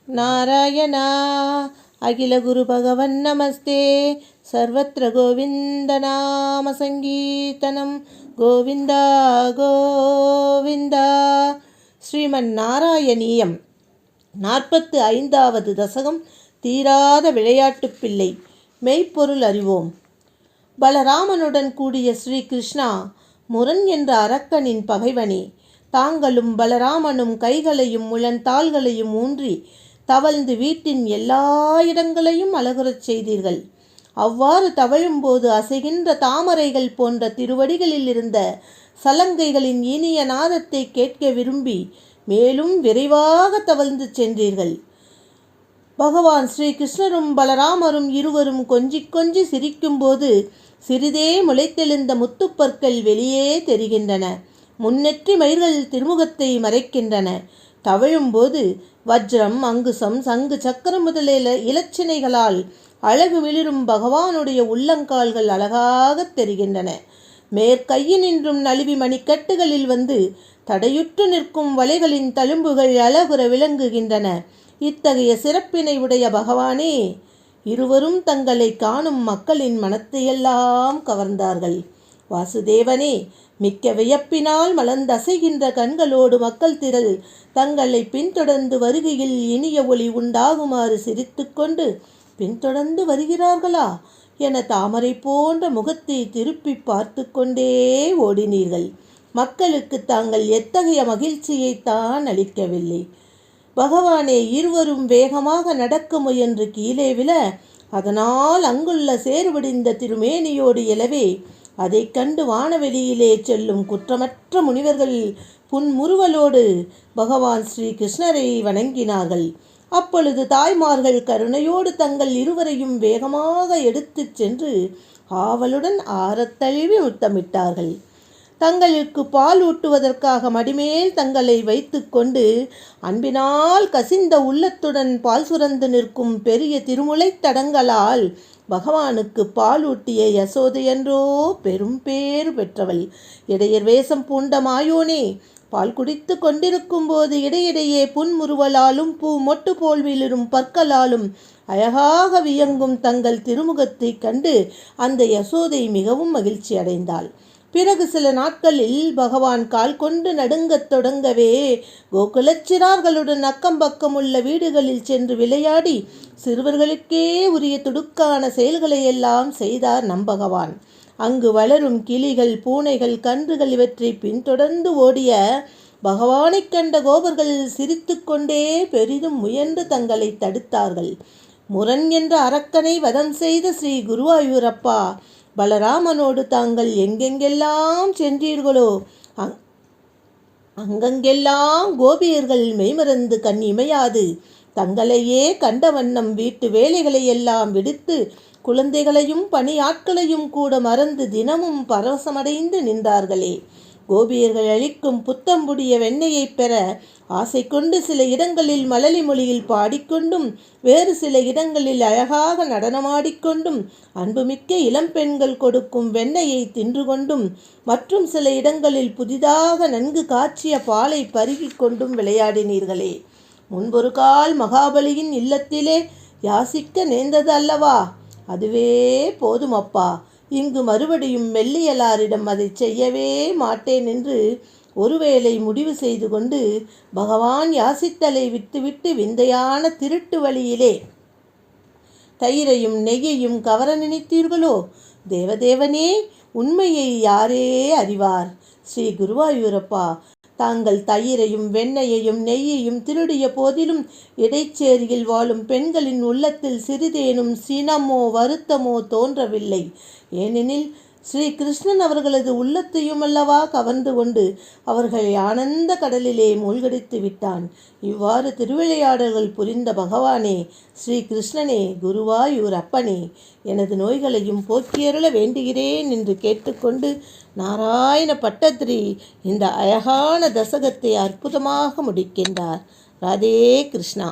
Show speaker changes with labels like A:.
A: நாராயணா அகில குரு பகவன் நமஸ்தே. சர்வத்ர கோவிந்த நாம சங்கீர்த்தனம். கோவிந்தா கோவிந்தா. ஸ்ரீமன் நாராயணீயம் 45வது தசகம். தீராத விளையாட்டுப் பிள்ளை. மெய்ப்பொருள் அறிவோம். பலராமனுடன் கூடிய ஸ்ரீகிருஷ்ணா, முரண் என்ற அரக்கனின் பகைவனே, தாங்களும் பலராமனும் கைகளையும் முழந்தாள்களையும் ஊன்றி தவழ்ந்து வீட்டின் எல்லா இடங்களையும் அழகுறச் செய்தீர்கள். அவ்வாறு தவழும்போது அசைகின்ற தாமரைகள் போன்ற திருவடிகளில் இருந்த சலங்கைகளின் இனிய நாதத்தை கேட்க விரும்பி மேலும் விரைவாக தவழ்ந்து சென்றீர்கள். பகவான் ஸ்ரீகிருஷ்ணரும் பலராமரும் இருவரும் கொஞ்சிக் கொஞ்சி சிரிக்கும்போது சிறிதே முளைத்தெழுந்த முத்துப்பற்கள் வெளியே தெரிகின்றன. முன்னெற்றி மயிர்கள் திருமுகத்தை மறைக்கின்றன. தவழும்போது வஜ்ரம், அங்குசம், சங்கு, சக்கரம் முதலிய இலச்சினைகளால் அழகு மிளிரும் பகவானுடைய உள்ளங்கால்கள் அழகாக தெரிகின்றன. மேற்கையினின்றும் நழுவி மணிக்கட்டுகளில் வந்து தடையுற்று நிற்கும் வளைகளின் தழும்புகள் அழகுற விளங்குகின்றன. இத்தகைய சிறப்பினை உடைய பகவானே, இருவரும் தங்களை காணும் மக்களின் மனத்தையெல்லாம் கவர்ந்தார்கள். வாசுதேவனே, மிக்க வியப்பினால் மலர்ந்தசைகின்ற கண்களோடு மக்கள் திரள் தங்களை பின்தொடர்ந்து வருகையில் இனிய ஒளி உண்டாகுமாறு சிரித்து கொண்டு பின்தொடர்ந்து வருகிறார்களா என தாமரை போன்ற முகத்தை திருப்பி பார்த்து கொண்டே ஓடினீர்கள். மக்களுக்கு தாங்கள் எத்தகைய மகிழ்ச்சியைத்தான் அளிக்கவில்லை. பகவானே, இருவரும் வேகமாக நடக்க முயன்று கீழே விழ, அதனால் அங்குள்ள சேர்வடிந்த திருமேனியோடு எழவே அதை கண்டு வானவெளியிலே செல்லும் குற்றமற்ற முனிவர்கள் புன்முறுவலோடு பகவான் ஸ்ரீ கிருஷ்ணரை வணங்கினார்கள். அப்பொழுது தாய்மார்கள் கருணையோடு தங்கள் இருவரையும் வேகமாக எடுத்துச் சென்று ஆவலுடன் ஆரத்தழுவி முத்தமிட்டார்கள். தங்களுக்கு பால் ஊட்டுவதற்காக மடிமேல் தங்களை வைத்து கொண்டு அன்பினால் கசிந்த உள்ளத்துடன் பால் சுரந்து நிற்கும் பெரிய திருமுலை தடங்களால் பகவானுக்கு பாலூட்டிய யசோதையன்றோ பெரும் பேறு பெற்றவள். இடையர் வேஷம் பூண்ட மாயோனே, பால் குடித்து கொண்டிருக்கும் போது இடையிடையே புன்முறுவலாலும் பூ மொட்டு போல் விளிரும் பற்களாலும் அழகாக வியங்கும் தங்கள் திருமுகத்தை கண்டு அந்த யசோதை மிகவும் மகிழ்ச்சி அடைந்தாள். பிறகு சில நாட்களில் பகவான் கால் கொண்டு நடுங்கத் தொடங்கவே கோகுலச்சிறார்களுடன் அக்கம்பக்கம் உள்ள வீடுகளில் சென்று விளையாடி சிறுவர்களுக்கே உரிய துடுக்கான செயல்களையெல்லாம் செய்தார் நம்பகவான். அங்கு வளரும் கிளிகள், பூனைகள், கன்றுகள் இவற்றை பின்தொடர்ந்து ஓடிய பகவானை கண்ட கோபர்கள் சிரித்து கொண்டே பெரிதும் முயன்று தங்களை தடுத்தார்கள். முரண் என்ற அரக்கனை வதம் செய்த ஸ்ரீ குருவாயூரப்பா, பலராமனோடு தாங்கள் எங்கெங்கெல்லாம் சென்றீர்களோ அங்கெங்கெல்லாம் கோபியர்கள் மெய்மறந்து கண் இமையாது தங்களையே கண்ட வண்ணம் வீட்டு வேலைகளையெல்லாம் விடுத்து குழந்தைகளையும் பணியாட்களையும் கூட மறந்து தினமும் பரவசமடைந்து நின்றார்களே. கோபியர்கள் அளிக்கும் புத்தம்புடிய வெண்ணெயை பெற ஆசை கொண்டு சில இடங்களில் மழலை மொழியில் பாடிக்கொண்டும் வேறு சில இடங்களில் அழகாக நடனமாடிக்கொண்டும் அன்புமிக்க இளம்பெண்கள் கொடுக்கும் வெண்ணெயை தின்று கொண்டும் மற்றும் சில இடங்களில் புதிதாக நன்கு காய்ச்சிய பாலை பருகி கொண்டும் விளையாடினீர்களே. முன்பொரு கால் மகாபலியின் இல்லத்திலே யாசிக்க நேர்ந்தது அல்லவா? அதுவே போதும் அப்பா. இங்கு மறுபடியும் மெல்லியலாரிடம் அதை செய்யவே மாட்டேன் என்று ஒருவேளை முடிவு செய்து கொண்டு பகவான் யாசித்தலை விட்டுவிட்டு விந்தையான திருட்டு வழியிலே தயிரையும் நெய்யையும் கவர நினைத்தீர்களோ? தேவதேவனே, உண்மையை யாரே அறிவார்? ஸ்ரீ குருவாயூரப்பா, தாங்கள் தயிரையும் வெண்ணெயையும் நெய்யையும் திருடிய போதிலும் இடைச்சேரியில் வாழும் பெண்களின் உள்ளத்தில் சிறிதேனும் சினமோ வருத்தமோ தோன்றவில்லை. ஏனெனில் ஸ்ரீ கிருஷ்ணன் அவர்களது உள்ளத்தையும் அல்லவா கவர்ந்து கொண்டு அவர்களை ஆனந்த கடலிலே மூழ்கடித்து விட்டான். இவ்வாறு திருவிளையாடல்கள் புரிந்த பகவானே, ஸ்ரீ கிருஷ்ணனே, குருவாயூர் அப்பனே, எனது நோய்களையும் போக்கியருள வேண்டுகிறேன் என்று கேட்டுக்கொண்டு நாராயண பட்டத்ரி இந்த அழகான தசகத்தை அற்புதமாக முடிக்கின்றார். ராதே கிருஷ்ணா.